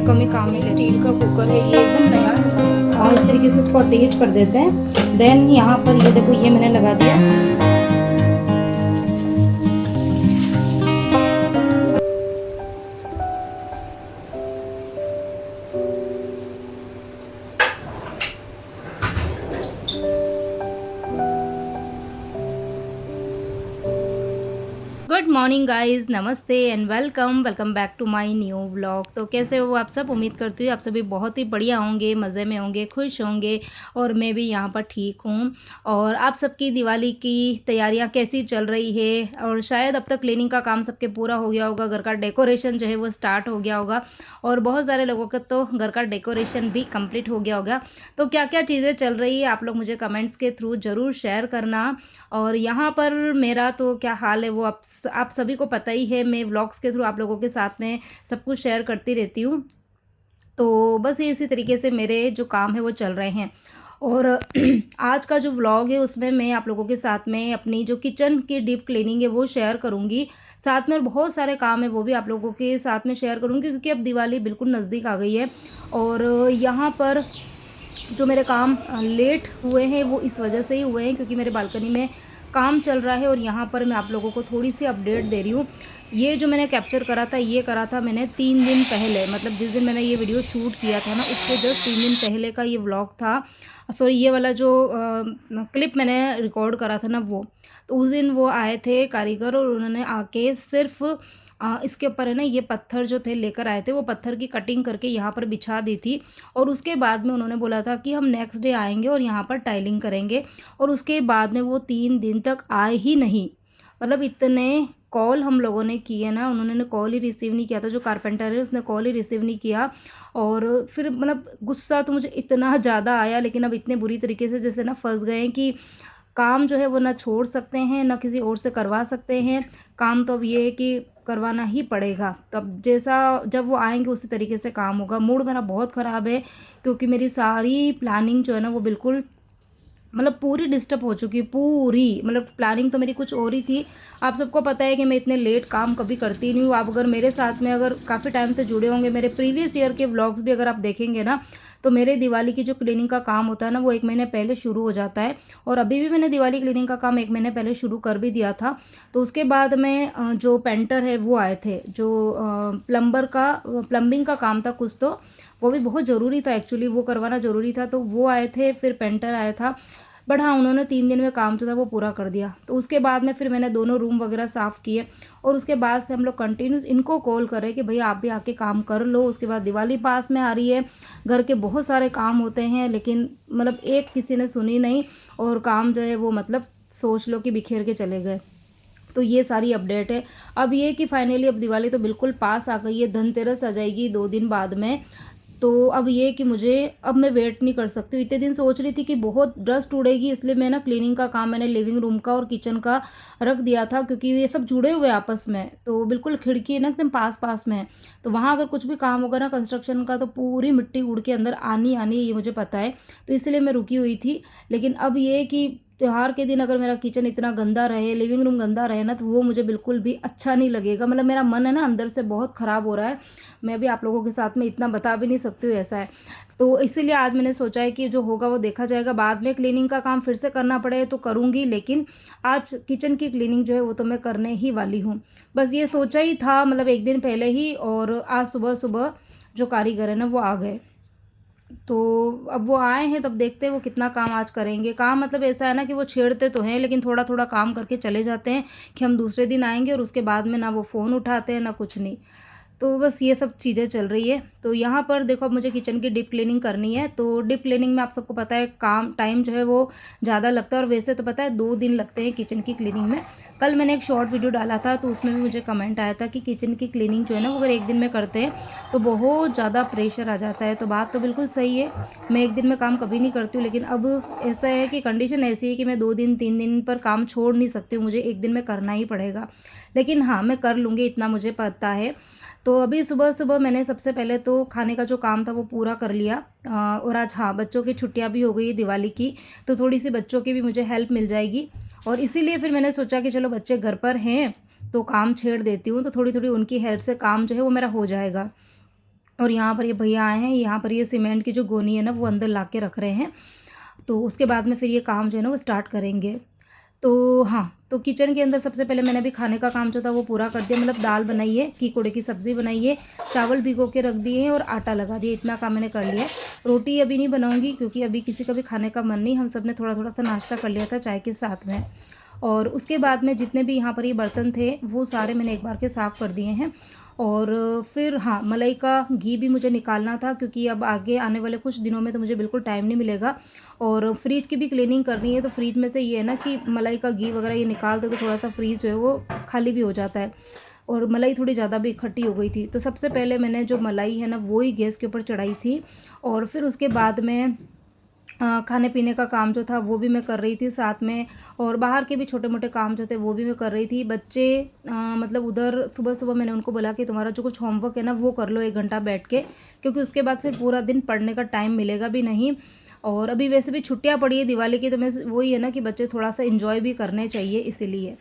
कम ही काम है। स्टील का कुकर है ये, एकदम नया है। और इस तरीके से इसको अटैच कर देते हैं। देन यहाँ पर ये देखो, ये मैंने लगा दिया। गुड मॉर्निंग गाइज़, नमस्ते and welcome back to my new vlog. तो कैसे हो आप सब? उम्मीद करती हूँ आप सभी बहुत ही बढ़िया होंगे, मज़े में होंगे, खुश होंगे। और मैं भी यहाँ पर ठीक हूँ। और आप सबकी दिवाली की तैयारियाँ कैसी चल रही है? और शायद अब तक क्लीनिंग का काम सबके पूरा हो गया होगा, घर का डेकोरेशन जो है वो स्टार्ट हो गया होगा। और बहुत सारे लोगों का तो घर का डेकोरेशन भी कंप्लीट हो गया होगा। तो क्या क्या चीज़ें चल रही है आप लोग मुझे कमेंट्स के थ्रू ज़रूर शेयर करना। और यहाँ पर मेरा तो क्या हाल है वो आप सभी को पता ही है। मैं व्लॉग्स के थ्रू आप लोगों के साथ में सब कुछ शेयर करती रहती हूँ। तो बस ये इसी तरीके से मेरे जो काम है वो चल रहे हैं। और आज का जो व्लॉग है उसमें मैं आप लोगों के साथ में अपनी जो किचन की डीप क्लीनिंग है वो शेयर करूँगी। साथ में बहुत सारे काम है वो भी आप लोगों के साथ में शेयर करूँगी, क्योंकि अब दिवाली बिल्कुल नज़दीक आ गई है। और यहाँ पर जो मेरे काम लेट हुए हैं वो इस वजह से ही हुए हैं, क्योंकि मेरे बालकनी में काम चल रहा है। और यहाँ पर मैं आप लोगों को थोड़ी सी अपडेट दे रही हूँ। ये जो मैंने कैप्चर करा था, ये करा था मैंने 3 दिन पहले, मतलब जिस दिन मैंने ये वीडियो शूट किया था ना, उसके जस्ट 3 दिन पहले का ये व्लॉग था। सॉरी, ये वाला जो क्लिप मैंने रिकॉर्ड करा था ना वो, तो उस दिन वो आए थे कारीगर और उन्होंने आके सिर्फ इसके ऊपर है ना, ये पत्थर जो थे लेकर आए थे, वो पत्थर की कटिंग करके यहाँ पर बिछा दी थी। और उसके बाद में उन्होंने बोला था कि हम नेक्स्ट डे आएंगे और यहाँ पर टाइलिंग करेंगे। और उसके बाद में वो 3 दिन तक आए ही नहीं। मतलब इतने कॉल हम लोगों ने किए ना, उन्होंने कॉल ही रिसीव नहीं किया था। जो कारपेंटर है उसने कॉल ही रिसीव नहीं किया। और फिर मतलब गुस्सा तो मुझे इतना ज़्यादा आया, लेकिन अब इतने बुरी तरीके से जैसे ना फंस गए हैं कि काम जो है वो ना छोड़ सकते हैं ना किसी और से करवा सकते हैं। काम तो अब ये है कि करवाना ही पड़ेगा। तब जैसा जब वो आएंगे उसी तरीके से काम होगा। मूड मेरा बहुत ख़राब है, क्योंकि मेरी सारी प्लानिंग जो है ना वो बिल्कुल मतलब पूरी डिस्टर्ब हो चुकी है। पूरी मतलब प्लानिंग तो मेरी कुछ और ही थी। आप सबको पता है कि मैं इतने लेट काम कभी करती नहीं हूँ। आप अगर मेरे साथ में अगर काफ़ी टाइम से जुड़े होंगे, मेरे प्रीवियस ईयर के व्लॉग्स भी अगर आप देखेंगे ना, तो मेरे दिवाली की जो क्लीनिंग का काम होता है ना वो 1 महीने पहले शुरू हो जाता है। और अभी भी मैंने दिवाली क्लीनिंग का काम 1 महीने पहले शुरू कर भी दिया था। तो उसके बाद में जो पेंटर है वो आए थे, जो प्लम्बिंग का काम था कुछ, तो वो भी बहुत ज़रूरी था एक्चुअली, वो करवाना ज़रूरी था। तो वो आए थे, फिर पेंटर आया था। बट हाँ, उन्होंने 3 दिन में काम जो था वो पूरा कर दिया। तो उसके बाद में फिर मैंने दोनों रूम वगैरह साफ़ किए। और उसके बाद से हम लोग कंटिन्यूस इनको कॉल कर रहे हैं कि भैया आप भी आके काम कर लो। उसके बाद दिवाली पास में आ रही है, घर के बहुत सारे काम होते हैं, लेकिन मतलब एक किसी ने सुनी नहीं। और काम जो है वो मतलब सोच लो कि बिखेर के चले गए। तो ये सारी अपडेट है। अब ये कि फाइनली अब दिवाली तो बिल्कुल पास आ गई है, धनतेरस आ जाएगी 2 दिन बाद में। तो अब ये कि मुझे अब मैं वेट नहीं कर सकती हूँ। इतने दिन सोच रही थी कि बहुत डस्ट उड़ेगी, इसलिए मैं ना क्लीनिंग का काम मैंने लिविंग रूम का और किचन का रख दिया था, क्योंकि ये सब जुड़े हुए आपस में। तो बिल्कुल खिड़की ना एकदम पास पास में है। तो वहाँ अगर कुछ भी काम होगा ना कंस्ट्रक्शन का, तो पूरी मिट्टी उड़ के अंदर आनी आनी, ये मुझे पता है। तो इसलिए मैं रुकी हुई थी। लेकिन अब ये कि त्योहार के दिन अगर मेरा किचन इतना गंदा रहे, लिविंग रूम गंदा रहे ना, तो वो मुझे बिल्कुल भी अच्छा नहीं लगेगा। मतलब मेरा मन है ना अंदर से बहुत ख़राब हो रहा है। मैं भी आप लोगों के साथ में इतना बता भी नहीं सकती हूँ, ऐसा है। तो इसीलिए आज मैंने सोचा है कि जो होगा वो देखा जाएगा। बाद में क्लीनिंग का काम फिर से करना पड़े तो करूँगी, लेकिन आज किचन की क्लीनिंग जो है वो तो मैं करने ही वाली हूँ। बस ये सोचा ही था, मतलब 1 दिन पहले ही। और आज सुबह सुबह जो कारीगर है ना वो आ गए। तो अब वो आए हैं, तब देखते हैं वो कितना काम आज करेंगे। काम मतलब ऐसा है ना कि वो छेड़ते तो हैं, लेकिन थोड़ा थोड़ा काम करके चले जाते हैं कि हम दूसरे दिन आएंगे। और उसके बाद में ना वो फ़ोन उठाते हैं ना कुछ नहीं। तो बस ये सब चीज़ें चल रही है। तो यहाँ पर देखो, अब मुझे किचन की डीप क्लीनिंग करनी है। तो डीप क्लीनिंग में आप सबको पता है काम टाइम जो है वो ज़्यादा लगता है। और वैसे तो पता है 2 दिन लगते हैं किचन की क्लीनिंग में। कल मैंने एक शॉर्ट वीडियो डाला था, तो उसमें भी मुझे कमेंट आया था कि किचन की क्लीनिंग जो है ना वो अगर 1 दिन में करते हैं तो बहुत ज़्यादा प्रेशर आ जाता है। तो बात तो बिल्कुल सही है, मैं 1 दिन में काम कभी नहीं करती हूँ। लेकिन अब ऐसा है कि कंडीशन ऐसी है कि मैं 2 दिन 3 दिन पर काम छोड़ नहीं सकती हूँ, मुझे 1 दिन में करना ही पड़ेगा। लेकिन हाँ, मैं कर लूँगी, इतना मुझे पता है। तो अभी सुबह सुबह मैंने सबसे पहले तो खाने का जो काम था वो पूरा कर लिया। और आज हाँ, बच्चों की छुट्टियां भी हो गई दिवाली की, तो थोड़ी सी बच्चों की भी मुझे हेल्प मिल जाएगी। और इसीलिए फिर मैंने सोचा कि चलो बच्चे घर पर हैं तो काम छेड़ देती हूँ, तो थोड़ी थोड़ी उनकी हेल्प से काम जो है वो मेरा हो जाएगा। और यहाँ पर ये भैया आए हैं, यहाँ पर ये सीमेंट की जो गोनी है ना वो अंदर ला के रख रहे हैं। तो उसके बाद में फिर ये काम जो है ना वो स्टार्ट करेंगे। तो हाँ, तो किचन के अंदर सबसे पहले मैंने अभी खाने का काम जो था वो पूरा कर दिया। मतलब दाल बनाई है, कीकोड़े की सब्ज़ी बनाई है, चावल भिगो के रख दिए हैं और आटा लगा दिया, इतना काम मैंने कर लिया है। रोटी अभी नहीं बनाऊंगी क्योंकि अभी किसी का भी खाने का मन नहीं, हम सब ने थोड़ा थोड़ा सा नाश्ता कर लिया था चाय के साथ में। और उसके बाद में जितने भी यहाँ पर ये बर्तन थे वो सारे मैंने एक बार के साफ़ कर दिए हैं। और फिर हाँ, मलाई का घी भी मुझे निकालना था क्योंकि अब आगे आने वाले कुछ दिनों में तो मुझे बिल्कुल टाइम नहीं मिलेगा। और फ्रिज की भी क्लीनिंग करनी है, तो फ्रिज में से ये है ना कि मलाई का घी वगैरह ये निकाल दो तो थोड़ा सा फ्रिज जो है वो खाली भी हो जाता है। और मलाई थोड़ी ज़्यादा भी इकट्ठी हो गई थी, तो सबसे पहले मैंने जो मलाई है ना वो ही गैस के ऊपर चढ़ाई थी। और फिर उसके बाद में खाने पीने का काम जो था वो भी मैं कर रही थी साथ में। और बाहर के भी छोटे मोटे काम जो थे वो भी मैं कर रही थी। बच्चे मतलब उधर सुबह सुबह मैंने उनको बोला कि तुम्हारा जो कुछ होमवर्क है ना वो कर लो 1 घंटा बैठ के, क्योंकि उसके बाद फिर पूरा दिन पढ़ने का टाइम मिलेगा भी नहीं। और अभी वैसे भी छुट्टियां पड़ी है दिवाली की, तो मैं वही है ना कि बच्चे थोड़ा सा इन्जॉय भी करने चाहिए इसीलिए।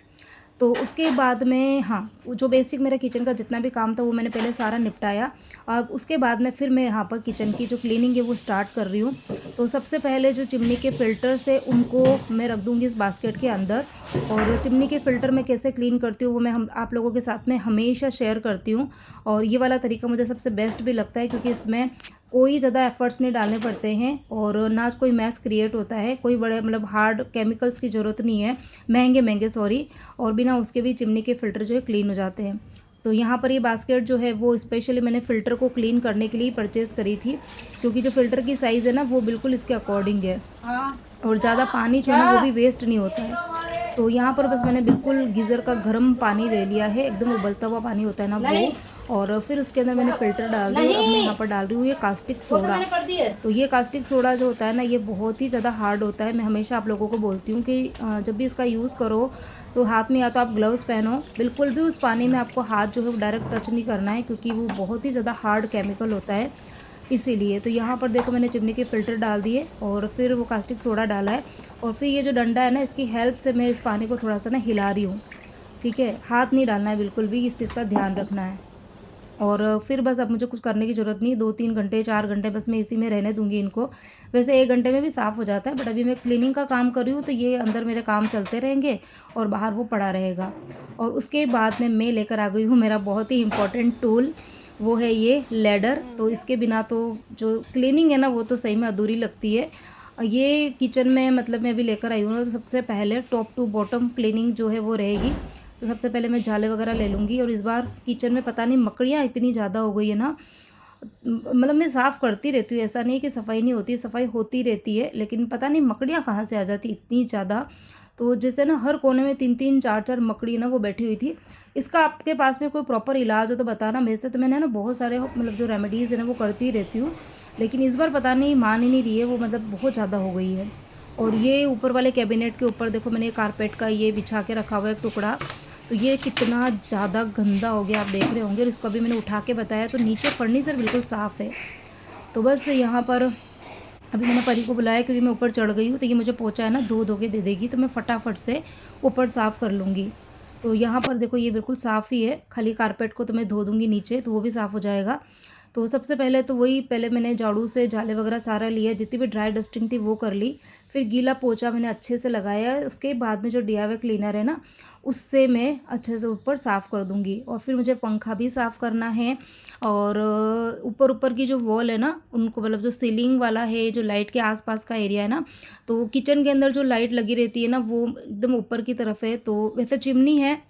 तो उसके बाद में हाँ, वो जो बेसिक मेरा किचन का जितना भी काम था वो मैंने पहले सारा निपटाया। अब उसके बाद में फिर मैं यहाँ पर किचन की जो क्लीनिंग है वो स्टार्ट कर रही हूँ। तो सबसे पहले जो चिमनी के फ़िल्टर्स है उनको मैं रख दूँगी इस बास्केट के अंदर। और चिमनी के फ़िल्टर मैं कैसे क्लीन करती हूँ वो मैं हम आप लोगों के साथ में हमेशा शेयर करती हूँ। और ये वाला तरीका मुझे सबसे बेस्ट भी लगता है क्योंकि इसमें कोई ज़्यादा एफ़र्ट्स नहीं डालने पड़ते हैं और ना कोई मैस क्रिएट होता है, कोई बड़े मतलब हार्ड केमिकल्स की ज़रूरत नहीं है, महंगे महंगे सॉरी। और बिना उसके भी चिमनी के फ़िल्टर जो है क्लीन हो जाते हैं। तो यहाँ पर ये बास्केट जो है वो स्पेशली मैंने फ़िल्टर को क्लीन करने के लिए परचेज़ करी थी, क्योंकि जो फ़िल्टर की साइज़ है ना वो बिल्कुल इसके अकॉर्डिंग है और ज़्यादा पानी जो है ना वो भी वेस्ट नहीं होता है। तो यहाँ पर बस मैंने बिल्कुल गीज़र का गर्म पानी ले लिया है, एकदम उबलता हुआ पानी होता है ना वो। और फिर उसके अंदर मैंने फ़िल्टर डाल दिया। अब मैं यहाँ पर डाल रही हूँ ये कास्टिक सोडा। तो ये कास्टिक सोडा जो होता है ना ये बहुत ही ज़्यादा हार्ड होता है। मैं हमेशा आप लोगों को बोलती हूँ कि जब भी इसका यूज़ करो तो हाथ में या तो आप ग्लव्स पहनो, बिल्कुल भी उस पानी में आपको हाथ जो है वो डायरेक्ट टच नहीं करना है क्योंकि वो बहुत ही ज़्यादा हार्ड केमिकल होता है इसीलिए। तो यहाँ पर देखो मैंने चिमनी के फ़िल्टर डाल दिए और फिर वो कास्टिक सोडा डाला है। और फिर ये जो डंडा है ना इसकी हेल्प से मैं इस पानी को थोड़ा सा ना हिला रही हूँ, ठीक है। हाथ नहीं डालना है बिल्कुल भी, इस चीज़ का ध्यान रखना है। और फिर बस अब मुझे कुछ करने की ज़रूरत नहीं, 2-3 घंटे 4 घंटे बस मैं इसी में रहने दूंगी इनको। वैसे 1 घंटे में भी साफ़ हो जाता है, बट अभी मैं क्लीनिंग का काम कर रही हूँ तो ये अंदर मेरे काम चलते रहेंगे और बाहर वो पड़ा रहेगा। और उसके बाद में मैं लेकर आ गई हूँ मेरा बहुत ही इम्पोर्टेंट टूल, वो है ये लैडर। तो इसके बिना तो जो क्लीनिंग है ना वो तो सही में अधूरी लगती है। ये किचन में मतलब मैं अभी लेकर आई हूँ ना, तो सबसे पहले टॉप टू बॉटम क्लीनिंग जो है वो रहेगी। तो सबसे पहले मैं झाले वगैरह ले लूँगी। और इस बार किचन में पता नहीं मकड़ियाँ इतनी ज़्यादा हो गई है ना, मतलब मैं साफ़ करती रहती हूँ, ऐसा नहीं है कि सफाई नहीं होती, सफाई होती रहती है, लेकिन पता नहीं मकड़ियाँ कहाँ से आ जाती इतनी ज़्यादा। तो जैसे ना हर कोने में 3-3 4-4 मकड़ी ना वो बैठी हुई थी। इसका आपके पास में कोई प्रॉपर इलाज हो तो बताना। वैसे तो मैंने ना बहुत सारे मतलब जो रेमेडीज़ है ना वो करती रहती हूँ, लेकिन इस बार पता नहीं मान ही नहीं रही है वो, मतलब बहुत ज़्यादा हो गई है। और ये ऊपर वाले कैबिनेट के ऊपर देखो मैंने कारपेट का ये बिछा के रखा हुआ है एक टुकड़ा, तो ये कितना ज़्यादा गंदा हो गया आप देख रहे होंगे। और इसको अभी मैंने उठा के बताया तो नीचे फर्नीचर बिल्कुल साफ़ है। तो बस यहाँ पर अभी मैंने परी को बुलाया क्योंकि मैं ऊपर चढ़ गई हूँ, तो ये मुझे पोंछा है ना धो धो के दे देगी, तो मैं फटाफट से ऊपर साफ़ कर लूँगी। तो यहाँ पर देखो ये बिल्कुल साफ़ ही है, खाली कारपेट को तो मैं धो दूँगी नीचे तो वो भी साफ़ हो जाएगा। तो सबसे पहले तो वही पहले मैंने झाड़ू से झाले वगैरह सारा लिया, जितनी भी ड्राई डस्टिंग थी वो कर ली। फिर गीला पोंछा मैंने अच्छे से लगाया, उसके बाद में जो डीआईवाई क्लीनर है ना उससे मैं अच्छे से ऊपर साफ़ कर दूँगी। और फिर मुझे पंखा भी साफ़ करना है। और ऊपर ऊपर की जो वॉल है ना उनको, मतलब जो सीलिंग वाला है, जो लाइट के आसपास का एरिया है ना, तो किचन के अंदर जो लाइट लगी रहती है ना वो एकदम ऊपर की तरफ है। तो वैसे चिमनी है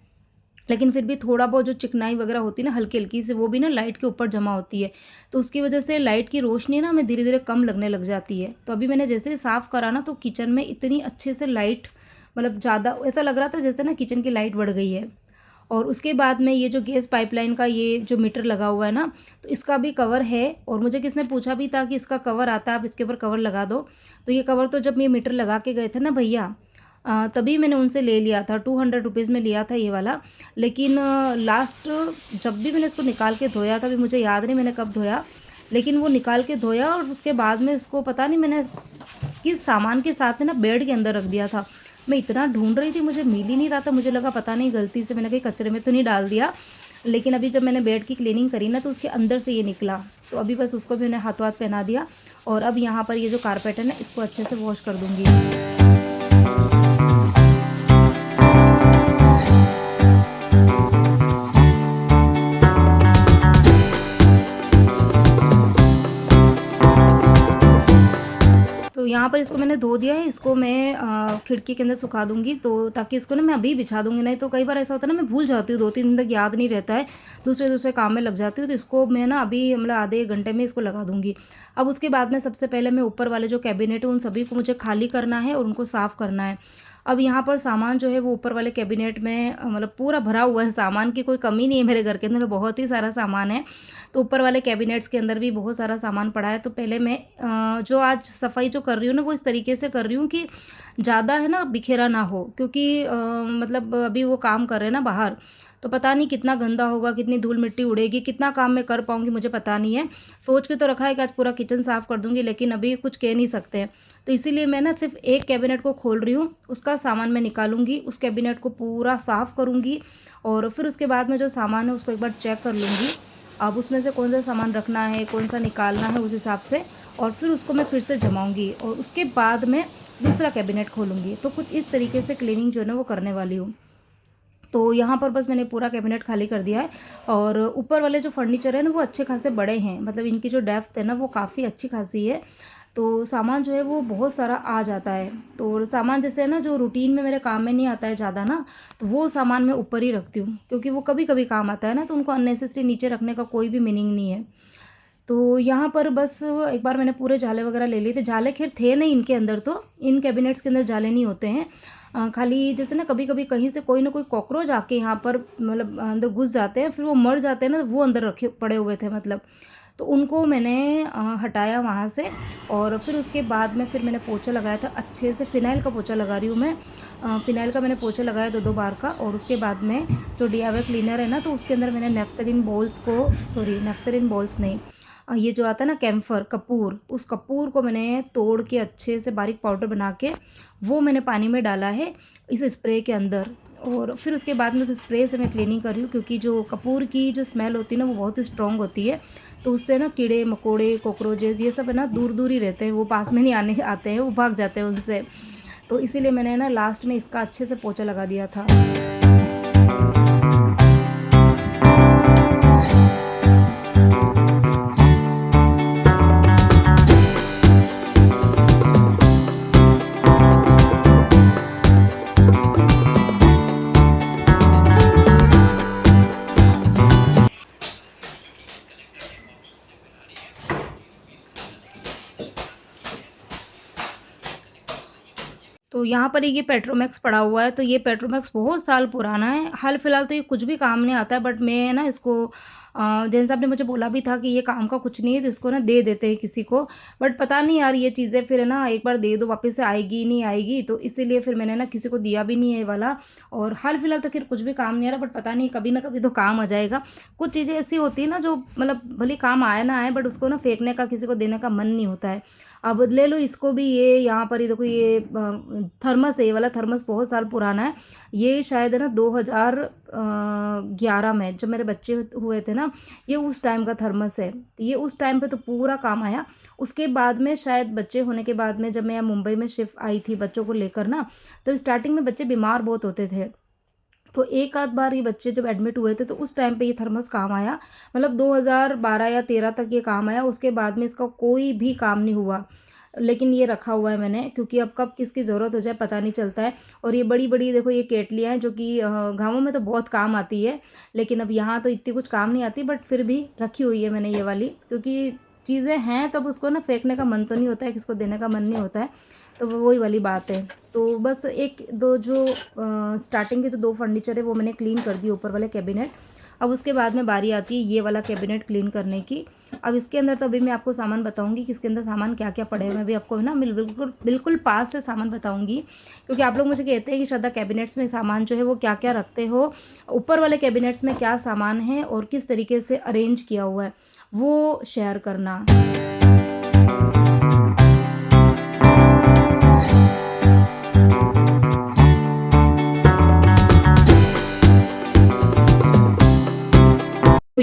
लेकिन फिर भी थोड़ा बहुत जो चिकनाई वगैरह होती है ना हल्की हल्की से, वो भी ना लाइट के ऊपर जमा होती है। तो उसकी वजह से लाइट की रोशनी ना हमें धीरे धीरे कम लगने लग जाती है। तो अभी मैंने जैसे ही साफ़ करा ना तो किचन में इतनी अच्छे से लाइट, मतलब ज़्यादा ऐसा लग रहा था जैसे ना किचन की लाइट बढ़ गई है। और उसके बाद में ये जो गैस पाइपलाइन का ये जो मीटर लगा हुआ है ना, तो इसका भी कवर है। और मुझे किसने पूछा भी था कि इसका कवर आता है, आप इसके ऊपर कवर लगा दो। तो ये कवर तो जब ये मीटर लगा के गए थे ना भैया, तभी मैंने उनसे ले लिया था, 200 रुपीज़ में लिया था ये वाला। लेकिन लास्ट जब भी मैंने इसको निकाल के धोया था, अभी मुझे याद नहीं मैंने कब धोया, लेकिन वो निकाल के धोया और उसके बाद में इसको पता नहीं मैंने किस सामान के साथ में ना बेड के अंदर रख दिया था। मैं इतना ढूंढ रही थी, मुझे मिल ही नहीं रहा था, मुझे लगा पता नहीं गलती से मैंने कहीं कचरे में तो नहीं डाल दिया। लेकिन अभी जब मैंने बेड की क्लीनिंग करी ना तो उसके अंदर से ये निकला, तो अभी बस उसको भी मैंने हाथों हाथ पहना दिया। और अब यहाँ पर ये जो कारपेट है ना, इसको अच्छे से वॉश कर दूँगी। तो यहाँ पर इसको मैंने धो दिया है, इसको मैं खिड़की के अंदर सुखा दूँगी, तो ताकि इसको ना मैं अभी बिछा दूँगी, नहीं तो कई बार ऐसा होता है ना मैं भूल जाती हूँ, 2-3 दिन तक याद नहीं रहता है, दूसरे काम में लग जाती हूँ, तो इसको मैं ना अभी मतलब आधे 1 घंटे में इसको लगा दूँगी। अब उसके बाद में सबसे पहले मैं ऊपर वाले जो कैबिनेट है उन सभी को मुझे खाली करना है और उनको साफ़ करना है। अब यहाँ पर सामान जो है वो ऊपर वाले कैबिनेट में मतलब पूरा भरा हुआ है, सामान की कोई कमी नहीं है मेरे घर के अंदर, बहुत ही सारा सामान है। तो ऊपर वाले कैबिनेट्स के अंदर भी बहुत सारा सामान पड़ा है। तो पहले मैं जो आज सफाई जो कर रही हूँ ना वो इस तरीके से कर रही हूँ कि ज़्यादा है ना बिखेरा ना हो, क्योंकि मतलब अभी वो काम कर रहे हैं ना बाहर, तो पता नहीं कितना गंदा होगा, कितनी धूल मिट्टी उड़ेगी, कितना काम मैं कर पाऊँगी मुझे पता नहीं है। सोच के तो रखा है कि आज पूरा किचन साफ़ कर दूँगी, लेकिन अभी कुछ कह नहीं सकते हैं। तो इसीलिए मैं ना सिर्फ एक कैबिनेट को खोल रही हूँ, उसका सामान मैं निकालूंगी, उस कैबिनेट को पूरा साफ़ करूँगी और फिर उसके बाद में जो सामान है उसको एक बार चेक कर लूँगी। अब उसमें से कौन सा सामान रखना है, कौन सा निकालना है, उस हिसाब से और फिर उसको मैं फिर से जमाऊँगी और उसके बाद मैं दूसरा कैबिनेट खोलूँगी। तो कुछ इस तरीके से क्लीनिंग जो है ना वो करने वाली हूँ। तो यहाँ पर बस मैंने पूरा कैबिनेट खाली कर दिया है और ऊपर वाले जो फर्नीचर है ना वो अच्छे खासे बड़े हैं, मतलब इनकी जो डेप्थ है ना वो काफ़ी अच्छी खासी है। तो सामान जो है वो बहुत सारा आ जाता है। तो सामान जैसे है ना जो रूटीन में मेरे काम में नहीं आता है ज़्यादा ना, तो वो सामान मैं ऊपर ही रखती हूँ, क्योंकि वो कभी कभी काम आता है ना, तो उनको अननेसेसरी नीचे रखने का कोई भी मीनिंग नहीं है। तो यहाँ पर बस एक बार मैंने पूरे जाले वगैरह ले लिए थे, जाले खैर थे नहीं इनके अंदर, तो इन कैबिनेट्स के अंदर जाले नहीं होते हैं। खाली जैसे ना कभी कभी कहीं से कोई ना कोई कॉकरोच आके यहाँ पर मतलब अंदर घुस जाते हैं, फिर वो मर जाते हैं ना, वो अंदर रखे पड़े हुए थे मतलब, तो उनको मैंने हटाया वहाँ से। और फिर उसके बाद में फिर मैंने पोछा लगाया था अच्छे से, फ़िनाइल का पोछा लगा रही हूँ मैं। फ़िनाइल का मैंने पोछा लगाया 2-2 बार का। और उसके बाद में जो डीआईवाई क्लीनर है ना, तो उसके अंदर मैंने नेफ्थलीन बॉल्स को, सॉरी नेफ्थलीन बॉल्स नहीं, ये जो आता है ना कैम्फर कपूर, उस कपूर को मैंने तोड़ के अच्छे से बारीक पाउडर बना के वो मैंने पानी में डाला है इस स्प्रे के अंदर। और फिर उसके बाद में उस स्प्रे से मैं क्लीनिंग कर रही हूँ, क्योंकि जो कपूर की जो स्मेल होती है ना वो बहुत ही स्ट्रॉन्ग होती है, तो उससे ना कीड़े मकोड़े कॉकरोचेस ये सब है ना दूर दूर ही रहते हैं, वो पास में नहीं आने आते हैं, वो भाग जाते हैं उनसे। तो इसीलिए मैंने ना लास्ट में इसका अच्छे से पोछा लगा दिया था। तो यहाँ पर ये पेट्रोमैक्स पड़ा हुआ है, तो ये पेट्रोमैक्स बहुत साल पुराना है। हाल फिलहाल तो ये कुछ भी काम नहीं आता है, बट मैं ना इसको जैन साहब ने मुझे बोला भी था कि ये काम का कुछ नहीं है, तो इसको ना दे देते हैं किसी को। बट पता नहीं यार, ये चीज़ें फिर है ना एक बार दे दो वापस से आएगी नहीं आएगी, तो इसीलिए फिर मैंने ना किसी को दिया भी नहीं है ये वाला। और हाल फिलहाल तो खैर कुछ भी काम नहीं आ रहा, बट पता नहीं कभी ना कभी तो काम आ जाएगा। कुछ चीज़ें ऐसी होती है ना जो मतलब भले काम आए ना आए, बट उसको ना फेंकने का, किसी को देने का मन नहीं होता है। अब ले लो इसको भी, ये यहाँ पर ही देखो, ये थर्मस है, ये वाला थर्मस बहुत साल पुराना है। ये शायद है ना 2011 में जब मेरे बच्चे हुए थे ना, ये उस टाइम का थर्मस है। तो ये उस टाइम पे तो पूरा काम आया। उसके बाद में शायद बच्चे होने के बाद में जब मैं यहाँ मुंबई में शिफ्ट आई थी बच्चों को लेकर ना, तो स्टार्टिंग में बच्चे बीमार बहुत होते थे, तो एक आध बार ये बच्चे जब एडमिट हुए थे तो उस टाइम पे ये थर्मस काम आया। मतलब 2012 या 13 तक ये काम आया, उसके बाद में इसका कोई भी काम नहीं हुआ। लेकिन ये रखा हुआ है मैंने, क्योंकि अब कब किसकी ज़रूरत हो जाए पता नहीं चलता है। और ये बड़ी बड़ी देखो ये केटलियाँ हैं, जो कि गाँवों में तो बहुत काम आती है, लेकिन अब यहाँ तो इतनी कुछ काम नहीं आती, बट फिर भी रखी हुई है मैंने ये वाली, क्योंकि चीज़ें हैं तब उसको ना फेंकने का मन तो नहीं होता है, किसको देने का मन नहीं होता है। तो वो वही वाली बात है। तो बस एक दो जो स्टार्टिंग के जो 2 फर्नीचर है वो मैंने क्लीन कर दिए, ऊपर वाले कैबिनेट। अब उसके बाद में बारी आती है ये वाला कैबिनेट क्लीन करने की। अब इसके अंदर तो अभी मैं आपको सामान बताऊंगी कि इसके अंदर सामान क्या क्या पड़े हुए हैं, अभी आपको ना बिल्कुल बिल्कुल पास से सामान बताऊंगी, क्योंकि आप लोग मुझे कहते हैं कि श्रद्धा कैबिनेट्स में सामान जो है वो क्या क्या रखते हो, ऊपर वाले कैबिनेट्स में क्या सामान है और किस तरीके से अरेंज किया हुआ है, वो शेयर करना।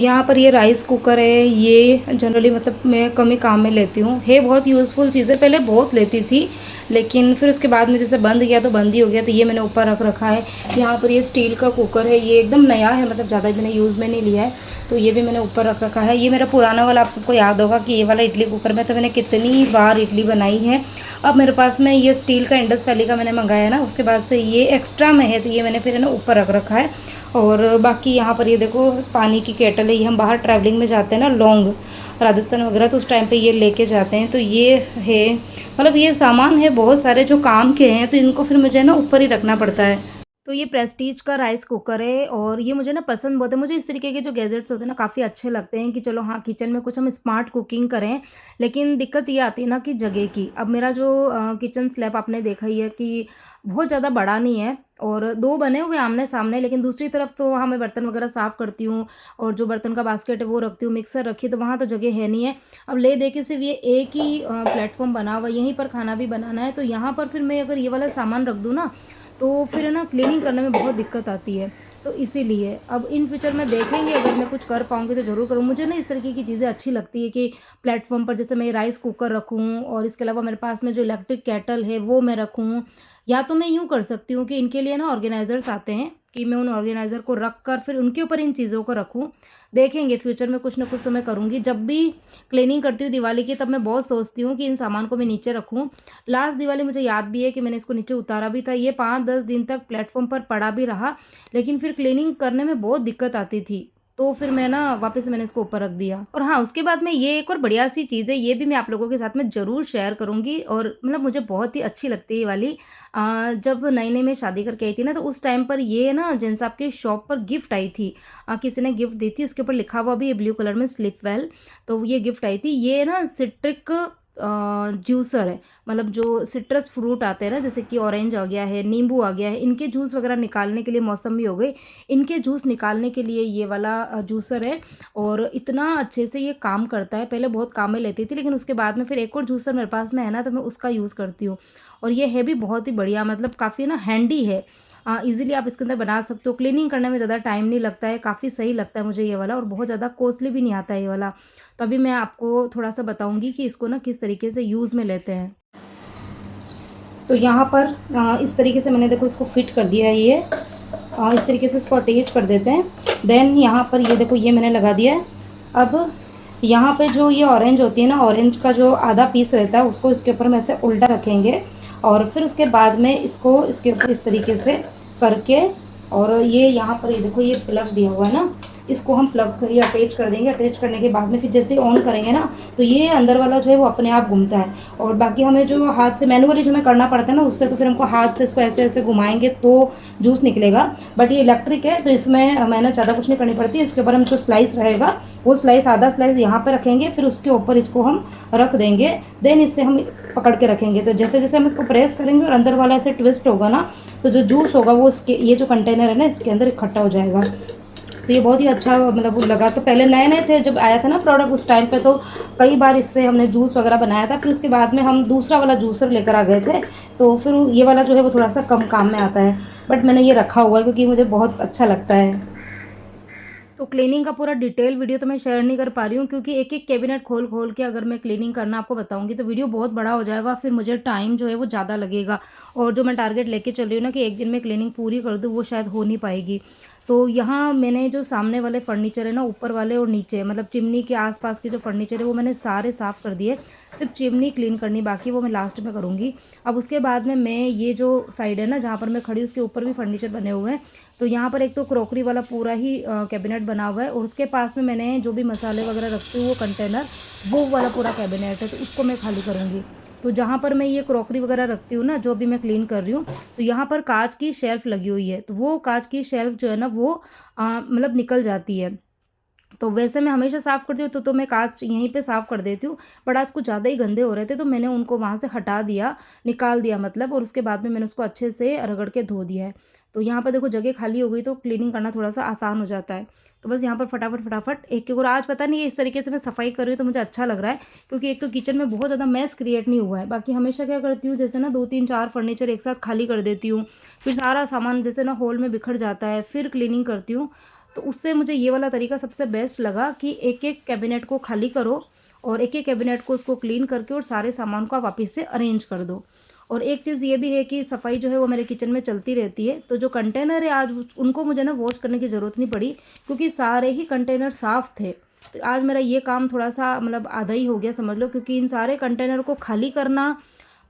यहाँ पर ये राइस कुकर है, ये जनरली मतलब मैं कम ही काम में लेती हूँ, है बहुत यूज़फुल चीज़ है। पहले बहुत लेती थी, लेकिन फिर उसके बाद में जैसे बंद किया तो बंद ही हो गया, तो ये मैंने ऊपर रख रखा है। यहाँ पर ये स्टील का कुकर है, ये एकदम नया है, मतलब ज़्यादा मैंने यूज़ में नहीं लिया है, तो ये भी मैंने ऊपर रख रखा है। ये मेरा पुराना वाला, आप सबको याद होगा कि ये वाला इडली कुकर में तो मैंने कितनी बार इडली बनाई है। अब मेरे पास में ये स्टील का इंडस वैली का मैंने मंगाया है ना, उसके बाद से ये एक्स्ट्रा में है, तो ये मैंने फिर है ना ऊपर रख रखा है। और बाकी यहाँ पर ये देखो पानी की केटल है, ये हम बाहर ट्रैवलिंग में जाते हैं ना, लॉन्ग राजस्थान वगैरह, तो उस टाइम पे ये लेके जाते हैं, तो ये है। मतलब ये सामान है बहुत सारे जो काम के हैं, तो इनको फिर मुझे ना ऊपर ही रखना पड़ता है। तो ये प्रेस्टीज का राइस कुकर है, और ये मुझे ना पसंद बहुत है। मुझे इस तरीके के जो गैजेट्स होते हैं ना काफ़ी अच्छे लगते हैं कि चलो हाँ किचन में कुछ हम स्मार्ट कुकिंग करें। लेकिन दिक्कत ये आती है ना कि जगह की। अब मेरा जो किचन स्लैब आपने देखा ही है कि बहुत ज़्यादा बड़ा नहीं है, और दो बने हुए आमने सामने, लेकिन दूसरी तरफ तो वहाँ मैं बर्तन वगैरह साफ़ करती हूँ, और जो बर्तन का बास्केट है वो रखती हूँ, मिक्सर रखी, तो वहाँ तो जगह है नहीं है। अब ले दे के सिर्फ ये एक ही प्लेटफॉर्म बना हुआ, यहीं पर खाना भी बनाना है, तो यहाँ पर फिर मैं अगर ये वाला सामान रख दूँ ना, तो फिर है ना क्लीनिंग करने में बहुत दिक्कत आती है। तो इसीलिए अब इन फ्यूचर में देखेंगे, अगर मैं कुछ कर पाऊँगी तो ज़रूर करूँ। मुझे ना इस तरीके की चीज़ें अच्छी लगती है कि प्लेटफॉर्म पर जैसे मैं राइस कुकर रखूँ, और इसके अलावा मेरे पास में जो इलेक्ट्रिक केटल है वो मैं रखूँ। या तो मैं यूँ कर सकती हूँ कि इनके लिए ना ऑर्गेनाइज़र्स आते हैं, कि मैं उन ऑर्गेनाइज़र को रख कर फिर उनके ऊपर इन चीज़ों को रखूँ। देखेंगे फ्यूचर में कुछ ना कुछ तो मैं करूँगी। जब भी क्लीनिंग करती हूँ दिवाली की, तब मैं बहुत सोचती हूँ कि इन सामान को मैं नीचे रखूँ। लास्ट दिवाली मुझे याद भी है कि मैंने इसको नीचे उतारा भी था, ये 5-10 दिन तक प्लेटफॉर्म पर पड़ा भी रहा, लेकिन फिर क्लीनिंग करने में बहुत दिक्कत आती थी। तो फिर मैं ना वापस से मैंने इसको ऊपर रख दिया। और हाँ, उसके बाद में ये एक और बढ़िया सी चीज़ है, ये भी मैं आप लोगों के साथ में ज़रूर शेयर करूँगी, और मतलब मुझे बहुत ही अच्छी लगती है ये वाली। जब नई-नई मैं शादी करके आई थी ना, तो उस टाइम पर ये ना जिन साहब की शॉप पर गिफ्ट आई थी। किसी ने गिफ्ट दी थी, उसके ऊपर लिखा हुआ भी है ब्लू कलर में स्लीप वेल, तो ये गिफ्ट आई थी। ये ना सिट्रिक जूसर है, मतलब जो सिट्रस फ्रूट आते हैं ना, जैसे कि ऑरेंज आ गया है, नींबू आ गया है, इनके जूस वगैरह निकालने के लिए, मौसमी हो गई, इनके जूस निकालने के लिए ये वाला जूसर है। और इतना अच्छे से ये काम करता है। पहले बहुत काम में लेती थी, लेकिन उसके बाद में फिर एक और जूसर मेरे पास में है ना, तो मैं उसका यूज़ करती हूँ। और ये है भी बहुत ही बढ़िया, मतलब काफ़ी ना हैंडी है। ईज़िली आप इसके अंदर बना सकते हो, क्लीनिंग करने में ज़्यादा टाइम नहीं लगता है, काफ़ी सही लगता है मुझे ये वाला, और बहुत ज़्यादा कॉस्टली भी नहीं आता है ये वाला। तो अभी मैं आपको थोड़ा-सा बताऊँगी कि इसको ना किस तरीके से यूज़ में लेते हैं। तो यहाँ पर इस तरीके से मैंने देखो इसको फिट कर दिया है ये। इस तरीके से इसको अटैच कर देते हैं। देन यहाँ पर ये देखो ये मैंने लगा दिया है। अब यहाँ पे जो ये ऑरेंज होती है ना, ऑरेंज का जो आधा पीस रहता है उसको इसके ऊपर में ऐसे उल्टा रखेंगे, और फिर उसके बाद में इसको इसके ऊपर इस तरीके से करके, और ये यहाँ पर ये देखो ये प्लग दिया हुआ है ना, इसको हम प्लग ये अटैच कर देंगे। अटैच करने के बाद में फिर जैसे ऑन करेंगे ना, तो ये अंदर वाला जो है वो अपने आप घूमता है। और बाकी हमें जो हाथ से मैनुअली जो हमें करना पड़ता है ना, उससे तो फिर हमको हाथ से इसको ऐसे ऐसे घुमाएंगे तो जूस निकलेगा। बट ये इलेक्ट्रिक है, तो इसमें मेहनत ज़्यादा कुछ नहीं करनी पड़ती। इसके ऊपर हम जो स्लाइस रहेगा, वो स्लाइस आधा स्लाइस यहाँ पर रखेंगे, फिर उसके ऊपर इसको हम रख देंगे। देन इससे हम पकड़ के रखेंगे, तो जैसे जैसे हम इसको प्रेस करेंगे और अंदर वाला ऐसे ट्विस्ट होगा ना, तो जो जूस होगा वो इसके ये जो कंटेनर है ना इसके अंदर इकट्ठा हो जाएगा। तो ये बहुत ही अच्छा मतलब लगा। तो पहले नए नए थे जब आया था ना प्रोडक्ट, उस टाइम पे तो कई बार इससे हमने जूस वगैरह बनाया था। फिर उसके बाद में हम दूसरा वाला जूसर लेकर आ गए थे, तो फिर ये वाला जो है वो थोड़ा सा कम काम में आता है। बट मैंने ये रखा हुआ है क्योंकि मुझे बहुत अच्छा लगता है। तो क्लीनिंग का पूरा डिटेल वीडियो तो मैं शेयर नहीं कर पा रही हूँ, क्योंकि एक एक कैबिनेट खोल खोल के अगर मैं क्लीनिंग करना आपको बताऊंगी तो वीडियो बहुत बड़ा हो जाएगा, फिर मुझे टाइम जो है वो ज़्यादा लगेगा। और जो मैं टारगेट लेके चल रही हूँ ना कि एक दिन में क्लीनिंग पूरी कर दूँ, वो शायद हो नहीं पाएगी। तो यहाँ मैंने जो सामने वाले फर्नीचर है ना, ऊपर वाले और नीचे मतलब चिमनी के आसपास के जो फर्नीचर है वो मैंने सारे साफ़ कर दिए। सिर्फ चिमनी क्लीन करनी बाकी, वो मैं लास्ट में करूँगी। अब उसके बाद में मैं ये जो साइड है ना जहाँ पर मैं खड़ी हूँ, उसके ऊपर भी फर्नीचर बने हुए हैं। तो यहाँ पर एक तो क्रॉकरी वाला पूरा ही कैबिनेट बना हुआ है, और उसके पास में मैंने जो भी मसाले वगैरह रखती हूँ वो कंटेनर, वो वाला पूरा कैबिनेट है, तो उसको मैं खाली करूँगी। तो जहाँ पर मैं ये क्रॉकरी वगैरह रखती हूँ ना, जो भी मैं क्लीन कर रही हूँ, तो यहाँ पर कांच की शेल्फ लगी हुई है, तो वो कांच की शेल्फ जो है ना वो मतलब निकल जाती है। तो वैसे मैं हमेशा साफ़ करती हूँ, तो मैं कांच यहीं पे साफ़ कर देती हूँ। बट आज कुछ ज़्यादा ही गंदे हो रहे थे, तो मैंने उनको वहाँ से हटा दिया, निकाल दिया मतलब, और उसके बाद में मैंने उसको अच्छे से रगड़ के धो दिया है। तो यहाँ पर देखो जगह खाली हो गई, तो क्लीनिंग करना थोड़ा सा आसान हो जाता है। तो बस यहाँ पर फटाफट फटाफट एक एक, और आज पता नहीं इस तरीके से मैं सफाई कर रही हूँ तो मुझे अच्छा लग रहा है, क्योंकि एक तो किचन में बहुत ज़्यादा मैस क्रिएट नहीं हुआ है। बाकी हमेशा क्या करती हूँ, जैसे ना 2-3-4 फर्नीचर एक साथ खाली कर देती हूँ, फिर सारा सामान जैसे ना हॉल में बिखर जाता है, फिर क्लीनिंग करती हूँ। तो उससे मुझे ये वाला तरीका सबसे बेस्ट लगा कि एक-एक कैबिनेट को खाली करो और एक-एक कैबिनेट को उसको क्लीन करके और सारे सामान को आप वापस से अरेंज कर दो। और एक चीज़ ये भी है कि सफाई जो है वो मेरे किचन में चलती रहती है, तो जो कंटेनर है आज उनको मुझे ना वॉश करने की ज़रूरत नहीं पड़ी क्योंकि सारे ही कंटेनर साफ़ थे। तो आज मेरा ये काम थोड़ा-सा मतलब आधा ही हो गया समझ लो, क्योंकि इन सारे कंटेनर को खाली करना,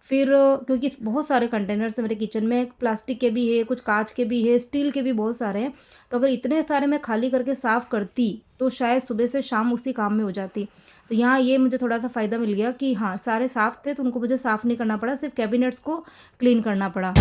फिर क्योंकि बहुत सारे कंटेनर्स हैं मेरे किचन में, प्लास्टिक के भी है, कुछ काँच के भी है, स्टील के भी बहुत सारे हैं। तो अगर इतने सारे मैं खाली करके साफ़ करती, तो शायद सुबह से शाम उसी काम में हो जाती। तो यहाँ ये मुझे थोड़ा-सा फ़ायदा मिल गया कि हाँ, सारे साफ़ थे तो उनको मुझे साफ़ नहीं करना पड़ा, सिर्फ़ कैबिनेट्स को क्लीन करना पड़ा।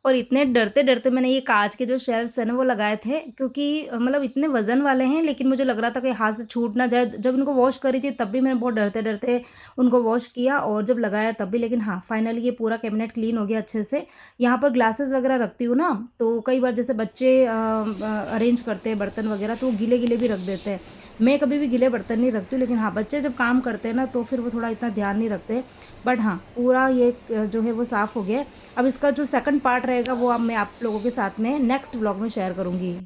और इतने डरते-डरते मैंने ये काँच के जो शेल्फ्स हैं ना वो लगाए थे, क्योंकि मतलब इतने वज़न वाले हैं, लेकिन मुझे लग रहा था कि हाथ से छूट ना जाए। जब इनको वॉश करी थी तब भी मैंने बहुत डरते-डरते उनको वॉश किया और जब लगाया तब भी, लेकिन हाँ, फाइनली ये पूरा कैबिनेट क्लीन हो गया अच्छे से। यहाँ पर ग्लासेस वग़ैरह रखती हूँ ना, तो कई बार जैसे बच्चे अरेंज करते हैं बर्तन वग़ैरह तो वो गीले-गीले भी रख देते हैं। मैं कभी भी गीले बर्तन नहीं रखती हूँ, लेकिन हाँ, बच्चे जब काम करते हैं ना तो फिर वो थोड़ा इतना ध्यान नहीं रखते। बट हाँ, पूरा ये जो है वो साफ़ हो गया है। अब इसका जो सेकंड पार्ट रहेगा वो अब मैं आप लोगों के साथ में नेक्स्ट व्लॉग में शेयर करूँगी।